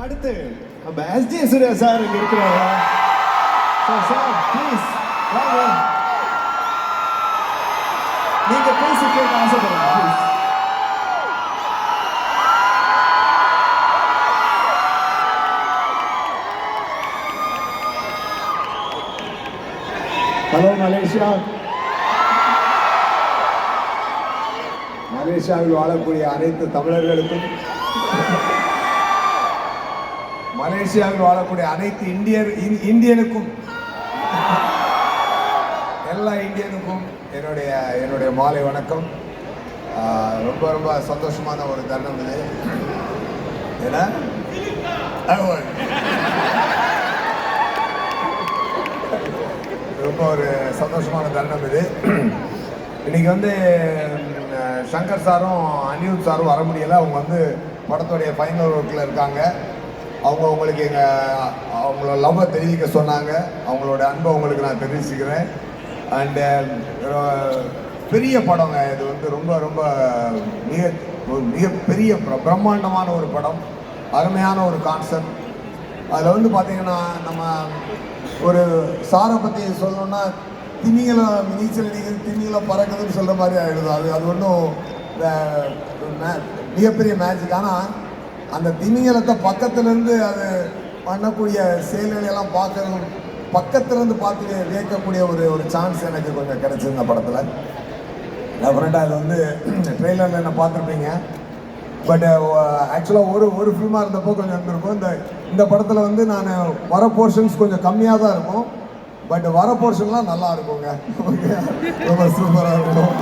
அடுத்து நம்ம SJ Surya sir இங்க இருக்கிறாரா? சார் ப்ளீஸ் வாங்க, நீங்க பேசி கேட்க ஆசைப்படுறேன் ப்ளீஸ். Hello Malaysia. மலேசியாவில் வாழக்கூடிய அனைத்து தமிழர்களுக்கும், மலேசியாவில் வாழக்கூடிய அனைத்து இந்தியனுக்கும், எல்லா இந்தியனுக்கும் என்னுடைய மாலை வணக்கம். ரொம்ப ரொம்ப சந்தோஷமான ஒரு தருணம் இது. ஏன்னா ரொம்ப ஒரு சந்தோஷமான தருணம் இது. இன்னைக்கு வந்து சங்கர் சாரும் அனிருத் சாரும் வர முடியலை. அவங்க வந்து படத்துடைய ஃபைனல் ஒர்க்கில் இருக்காங்க. அவங்க உங்களுக்கு அவங்களோட லவ்வை தெரிவிக்க சொன்னாங்க. அவங்களோட அன்பை உங்களுக்கு நான் தெரிவிச்சுக்கிறேன். அண்டு பெரிய படங்க இது வந்து ரொம்ப ரொம்ப மிகப்பெரிய பிரம்மாண்டமான ஒரு படம், அருமையான ஒரு கான்செப்ட். அதில் வந்து பார்த்தீங்கன்னா நம்ம ஒரு சாரை பற்றி சொல்லணும்னா திமிங்கலம் நீச்சல் அடிக்கிறது, திமிங்கலம் பறக்குதுன்னு சொல்கிற மாதிரி ஆகிடுது. அது ஒன்றும் மிகப்பெரிய மேஜிக். ஆனால் அந்த திமிங்கலத்தை பக்கத்துலேருந்து அது பண்ணக்கூடிய செயல்களையெல்லாம் பார்க்கறது, பக்கத்துலேருந்து பார்த்து வியக்கக்கூடிய ஒரு சான்ஸ் எனக்கு கொஞ்சம் கிடச்சிது இந்த படத்தில். டெஃபினட்டாக அது வந்து ட்ரெய்லரில் என்ன பார்த்துருப்பீங்க. பட் ஆக்சுவலாக ஒரு ஃபில்மாக இருந்தப்போ கொஞ்சம் இருந்திருக்கும். இந்த படத்தில் வந்து நான் வர போர்ஷன்ஸ் கொஞ்சம் கம்மியாக தான் இருக்கும். பட் வர போர்ஷன்லாம் நல்லா இருக்குங்க. ஓகே, ரொம்ப சூப்பராக இருக்கும்.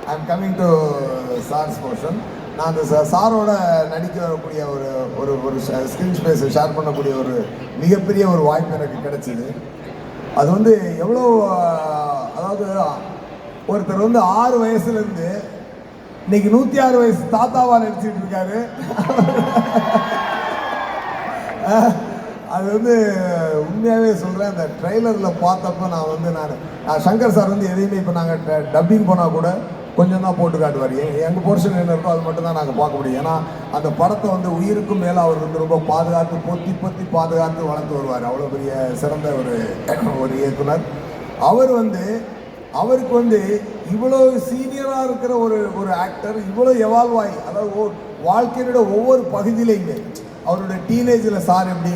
I am coming to sir's portion. நான் அந்த சாரோட நடிக்கக்கூடிய ஒரு ஸ்க்ரீன் ஸ்பேஸை ஷேர் பண்ணக்கூடிய ஒரு மிகப்பெரிய ஒரு வாய்ப்பு எனக்கு கிடைச்சிது. அது வந்து எவ்வளோ, அதாவது ஒருத்தர் வந்து 6 வயசுலேருந்து இன்னைக்கு 106 வயசு தாத்தாவா நடிச்சுட்டு இருக்காரு. அது வந்து உண்மையாகவே சொல்கிறேன். அந்த ட்ரெய்லரில் பார்த்தப்போ நான் சங்கர் சார் வந்து எதையுமே இப்போ நாங்கள் டப்பிங் போனால் கூட கொஞ்சம் தான் போட்டு காட்டுவார். எங்கள் போர்ஷன் என்ன இருக்கோ அது மட்டும் தான் நாங்கள் பார்க்க முடியும். ஏன்னா அந்த படத்தை வந்து உயிருக்கும் மேலே அவர் வந்து ரொம்ப பாதுகாத்து பொத்தி பாதுகாத்து வளர்த்து வருவார். அவ்வளோ பெரிய சிறந்த ஒரு இயக்குனர். அவருக்கு வந்து இவ்வளோ சீனியராக இருக்கிற ஒரு ஆக்டர் இவ்வளோ எவால்வ் ஆகி, அதாவது வாழ்க்கையோட ஒவ்வொரு பகுதியிலையுமே அவருடைய டீனேஜில் சார் எப்படி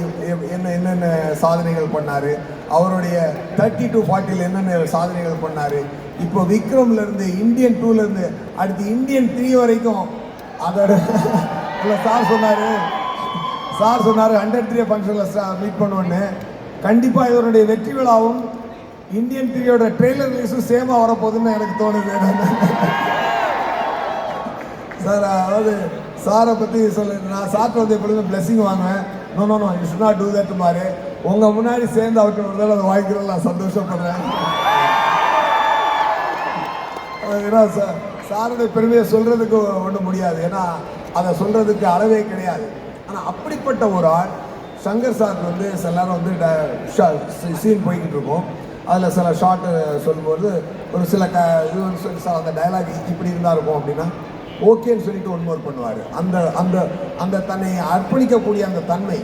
என்னென்ன சாதனைகள் பண்ணார், அவருடைய 30 to 40 என்னென்ன சாதனைகள் பண்ணார், இப்போ விக்ரம்லேருந்து இந்தியன் 2லேருந்து அடுத்து இந்தியன் 3 வரைக்கும் அதோட இல்லை சார் சொன்னார் 103 ஃபங்க்ஷனில் மீட் பண்ணுவோன்னு. கண்டிப்பாக இவருடைய வெற்றி விழாவும் இந்தியன் 3யோட ட்ரெய்லர் ரிலீஸும் சேமாக வரப்போகுதுன்னு எனக்கு தோணுது. சார், அதாவது சாரை பற்றி நான் சார்ட்ட வந்து எப்பொழுதுமே பிளெஸிங் வாங்குவேன். No you should not do that மாதிரி. உங்கள் முன்னாடி சேர்ந்து அவர்கிட்ட ஒரு தடவை அதை வாங்கிக்கிறோம். நான் சந்தோஷப்படுறேன். ஏன்னா சாருடைய பெருமையை சொல்கிறதுக்கு ஒன்றும் முடியாது. ஏன்னா அதை சொல்கிறதுக்கு அளவே கிடையாது. ஆனால் அப்படிப்பட்ட ஒரு ஆள் சங்கர் சார் வந்து சில நேரம் வந்து சீன் போய்கிட்டு இருக்கும். அதில் சில ஷார்ட்டு சொல்லும்போது ஒரு சில இது வந்து சொல்லி சார் அந்த டைலாக் இப்படி இருந்தால் இருக்கும் அப்படின்னா ஓகேன்னு சொல்லிட்டு ஒன்மோர் பண்ணுவார். அந்த தன்னை அர்ப்பணிக்கக்கூடிய அந்த தன்மை.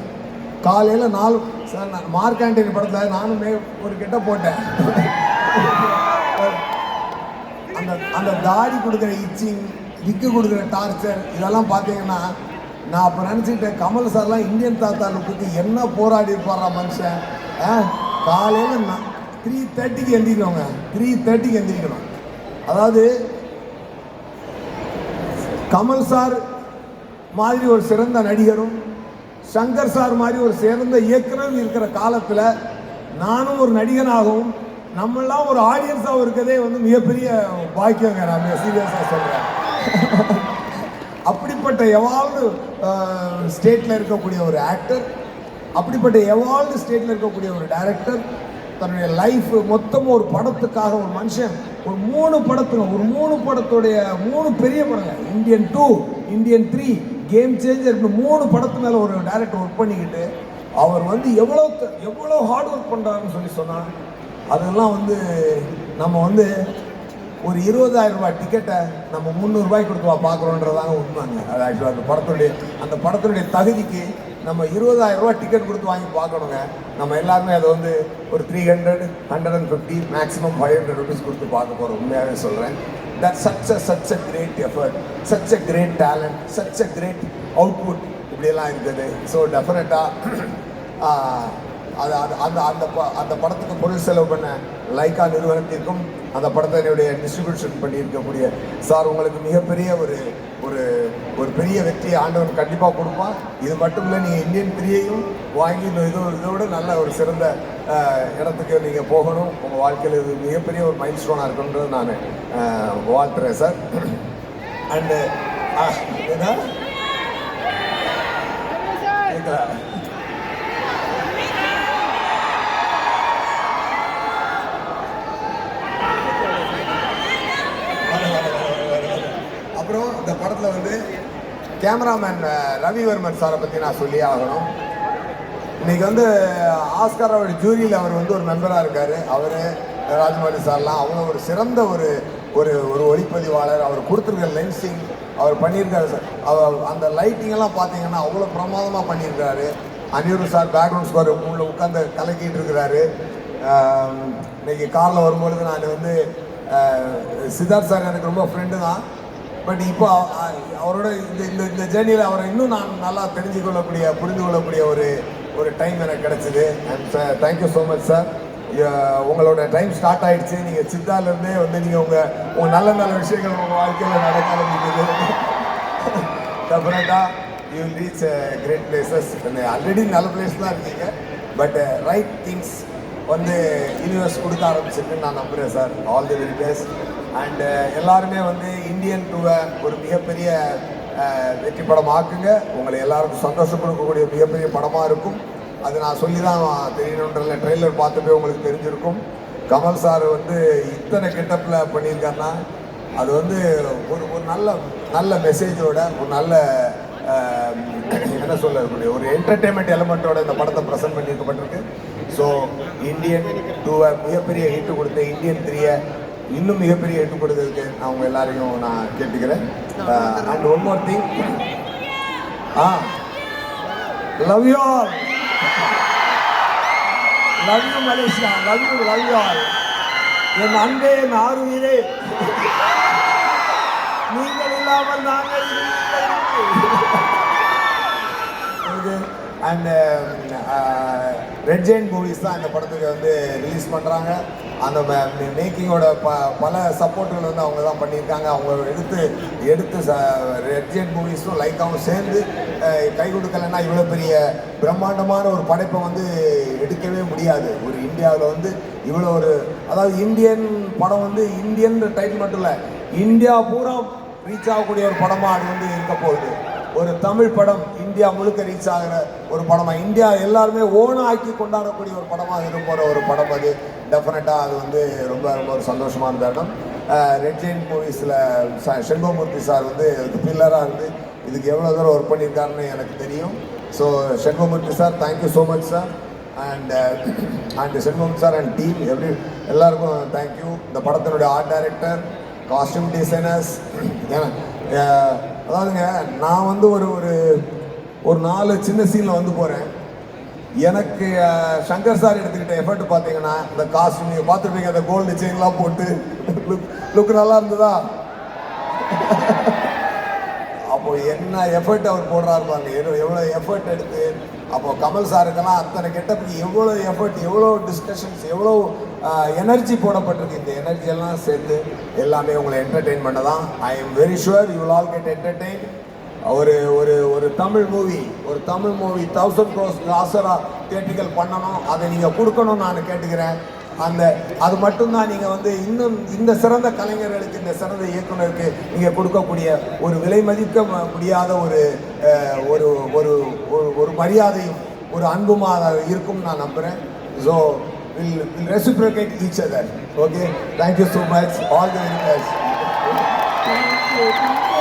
காலையில் 4 சார் மார்க் ஆண்டனி படத்தில் நானுமே ஒரு கெட்ட போட்டேன். அந்த தாடி கொடுக்குற இச்சிங், விக்கு கொடுக்குற டார்ச்சர், இதெல்லாம் பார்த்தீங்கன்னா நான் அப்போ நினச்சிக்கிட்டேன் கமல் சார்லாம் இந்தியன் தாத்தா லுக்கு என்ன போராடி இருப்பாரா மனுஷன். காலையில் 3:30க்கு எந்திரிக்கணுங்க. 3:30க்கு எந்திரிக்கணும். அதாவது கமல் சார் மாதிரி ஒரு சிறந்த நடிகரும் சங்கர் சார் மாதிரி ஒரு சிறந்த இயக்குனரும் இருக்கிற காலத்தில் நானும் ஒரு நடிகனாகவும் நம்மளாம் ஒரு ஆடியன்ஸாகவும் இருக்கதே வந்து மிகப்பெரிய பாக்கியங்க. நான் சீரியஸாக சொல்கிறேன். அப்படிப்பட்ட எவால்வ்டு ஸ்டேட்டில் இருக்கக்கூடிய ஒரு ஆக்டர், அப்படிப்பட்ட எவால்வ்டு ஸ்டேட்டில் இருக்கக்கூடிய ஒரு டைரக்டர், தன்னுடைய லைஃப் மொத்தமும் ஒரு படத்துக்காக ஒரு மனுஷன் ஒரு 3 படத்துடைய 3 பெரிய படங்கள், இந்தியன் 2, இந்தியன் 3, கேம் சேஞ்சர். இப்போ 3 படத்து மேலே ஒரு டைரக்டர் ஒர்க் பண்ணிக்கிட்டு அவர் வந்து எவ்வளோ ஹார்ட் ஒர்க் பண்ணுறாருன்னு சொன்னால் அதெல்லாம் வந்து நம்ம வந்து ஒரு 20,000 ரூபாய் டிக்கெட்டை நம்ம 300 ரூபாய்க்கு கொடுத்து பார்க்குறோன்றதாங்க உண்மைங்க. அது ஆக்சுவலாக அந்த படத்தினுடைய தகுதிக்கு நம்ம 20,000 ரூபாய் டிக்கெட் கொடுத்து வாங்கி பார்க்கணுங்க. நம்ம எல்லாருமே அதை வந்து ஒரு 300, 150, மேக்ஸிமம் 500 ருபீஸ் கொடுத்து பார்க்க போகிறோம். உண்மையாகவே சொல்கிறேன். That's such a great effort, such a great talent, such a great output இப்படியெல்லாம் இருக்குது. ஸோ டெஃபினட்டாக அது அந்த படத்துக்கு பொருள் செலவு பண்ண லைக்கா நிறுவனத்திற்கும் அந்த படத்தை என்னுடைய டிஸ்ட்ரிபியூஷன் பண்ணியிருக்கக்கூடிய சார் உங்களுக்கு மிகப்பெரிய ஒரு பெரிய வெற்றியை ஆண்டவன் கண்டிப்பாக கொடுப்பான். இது மட்டும் இல்லை, நீங்கள் இந்தியன் 3யையும் வாங்கி இதோட நல்ல ஒரு சிறந்த இடத்துக்கு நீங்கள் போகணும். உங்கள் வாழ்க்கையில் இது மிகப்பெரிய ஒரு மைல் ஸ்டோனாக இருக்குன்றது நான் வாழ்த்துறேன் சார். அண்டு அப்புறம் இந்த படத்தில் வந்து கேமராமேன் ரவிவர்மன் சாரை பற்றி நான் சொல்லி ஆகணும். இன்னைக்கு வந்து ஆஸ்காரோட ஜூரியில் அவர் வந்து ஒரு மெம்பராக இருக்கார். அவர் ராஜமௌலி சார்லாம் அவங்க ஒரு சிறந்த ஒரு ஒளிப்பதிவாளர். அவர் கொடுத்துருக்க லென்சிங் அவர் பண்ணியிருக்காரு சார். அந்த லைட்டிங்கெல்லாம் பார்த்தீங்கன்னா அவ்வளோ பிரமாதமாக பண்ணியிருக்காரு. அனிருத் சார் பேக்ரவுண்ட் ஸ்கோர் உள்ள உட்காந்து கலக்கிட்டு இருக்கிறாரு. இன்னைக்கு காரில் வரும்பொழுது நான் வந்து சித்தார்த் சார் எனக்கு ரொம்ப ஃப்ரெண்டு தான். பட் இப்போ அவரோட இந்த ஜேர்னியில் அவரை இன்னும் நான் நல்லா புரிந்து கொள்ளக்கூடிய ஒரு டைம் எனக்கு கிடச்சிது. And sir thank you so much sir. உங்களோட டைம் ஸ்டார்ட் ஆகிடுச்சு. நீங்கள் சித்தாலேருந்தே வந்து நீங்கள் உங்கள் நல்ல விஷயங்கள் உங்கள் வாழ்க்கையில் நடக்க ஆரம்பிக்குது. டெஃபினட்டாக you will reach great places. Already நல்ல பிளேஸ் தான் இருக்கீங்க. பட் ரைட் திங்ஸ் வந்து யூனிவர்ஸ் கொடுக்க ஆரம்பிச்சிருக்குன்னு நான் நம்புகிறேன் sir. All the very best. And எல்லாருமே வந்து இந்தியன் 2 ஒரு மிகப்பெரிய வெற்றி படம் ஆக்குங்க. உங்களை எல்லாருக்கும் சந்தோஷம் கொடுக்கக்கூடிய மிகப்பெரிய படமாக இருக்கும். அது நான் சொல்லி தான் தெரியணுன்றல ட்ரெய்லர் பார்த்துட்டு உங்களுக்கு தெரிஞ்சிருக்கும். கமல் சார் வந்து இத்தனை கெட்டப்பில் பண்ணியிருக்காருன்னா அது வந்து ஒரு நல்ல மெசேஜோட ஒரு நல்ல என்ன சொல்லக்கூடிய ஒரு என்டர்டெயின்மெண்ட் எலமெண்ட்டோட இந்த படத்தை ப்ரெசென்ட் பண்ணியிருக்கப்பட்டிருக்கு. ஸோ இந்தியன் 2 மிகப்பெரிய ஹிட்டு கொடுத்த இந்தியன் 3 இன்னும் மிகப்பெரிய ஹிட்டு கொடுத்ததுக்கு நான் உங்கள் எல்லாரையும் நான் கேட்டுக்கிறேன். And one more thing, love you all, love you Malaysia, love you all. என் அன்பே என் ஆறுயிரே, நீங்கள் இல்லாமல் நாங்கள் அண்ட் ரெட் ஜெயின் மூவிஸ் தான் இந்த படத்துக்கு வந்து ரிலீஸ் பண்ணுறாங்க. அந்த மேக்கிங்கோட பல சப்போர்ட்டுகள் வந்து அவங்க தான் பண்ணியிருக்காங்க. அவங்க எடுத்து ரெட் ஜெயின் மூவிஸும் லைக்காகவும் சேர்ந்து கை கொடுக்கலைன்னா இவ்வளோ பெரிய பிரம்மாண்டமான ஒரு படைப்பை வந்து எடுக்கவே முடியாது. ஒரு இந்தியாவில் வந்து இவ்வளோ அதாவது இந்தியன் படம் வந்து இந்தியன் டைட்டில் மட்டும் இல்லை, இந்தியா பூரா ரீச் ஆகக்கூடிய ஒரு படமாக அது வந்து இருக்க போகுது. ஒரு தமிழ் படம் இந்தியா முழுக்க ரீச் ஆகிற ஒரு படமாக, இந்தியா எல்லாருமே ஓனாக்கி கொண்டாடக்கூடிய ஒரு படமாக இருப்போகிற ஒரு படம் அது. டெஃபினட்டாக அது வந்து ரொம்ப ஒரு சந்தோஷமான தருணம். ரெட் ஜெயின் மூவிஸில் செண்பகமூர்த்தி சார் வந்து பில்லராக இருந்து இதுக்கு எவ்வளோ தூரம் ஒர்க் பண்ணியிருக்காருன்னு எனக்கு தெரியும். So Shenbagamoorthy sir, thank you so much sir. And Shenbagamoorthy sir and team எல்லாருக்கும் தேங்க்யூ. இந்த படத்தினுடைய ஆர்ட் டைரக்டர், காஸ்டியூம் டிசைனர்ஸ், அதாவதுங்க நான் வந்து ஒரு 4 சின்ன சீனில் வந்து போகிறேன். எனக்கு சங்கர் சார் எடுத்துக்கிட்ட எஃபர்ட் பார்த்தீங்கன்னா இந்த காஸ்டியூம் நீங்கள் பார்த்துருப்பீங்க, அந்த கோல்டு செயின்லாம் போட்டு லுக் நல்லா இருந்ததா? அப்போது என்ன எஃபர்ட் அவர் போடுறாரு பாருங்க, எவ்வளோ எஃபர்ட் எடுத்து. அப்போது கமல் சாருக்கெல்லாம் அத்தனை கெட்டப்புக்கு எவ்வளோ எஃபர்ட், எவ்வளோ டிஸ்கஷன்ஸ், எவ்வளோ எனர்ஜி போடப்பட்டிருக்கு. இந்த எனர்ஜியெல்லாம் சேர்த்து எல்லாமே உங்களை என்டர்டெயின் பண்ண தான். I am very sure you will all get entertain. ஒரு தமிழ் மூவி 1000 crores ஆசரா தியேட்டர்கள் பண்ணணும், அதை நீங்கள் கொடுக்கணும்னு நான் கேட்டுக்கிறேன். அது மட்டும்தான் நீங்கள் வந்து இன்னும் இந்த சிறந்த கலைஞர்களுக்கு, இந்த சிறந்த இயக்குனருக்கு நீங்கள் கொடுக்கக்கூடிய ஒரு விலை மதிக்க முடியாத ஒரு மரியாதையும் ஒரு அன்புமாக இருக்கும் நான் நம்புகிறேன். So we'll reciprocate each other. Okay, thank you so much, all the very best. Thank you.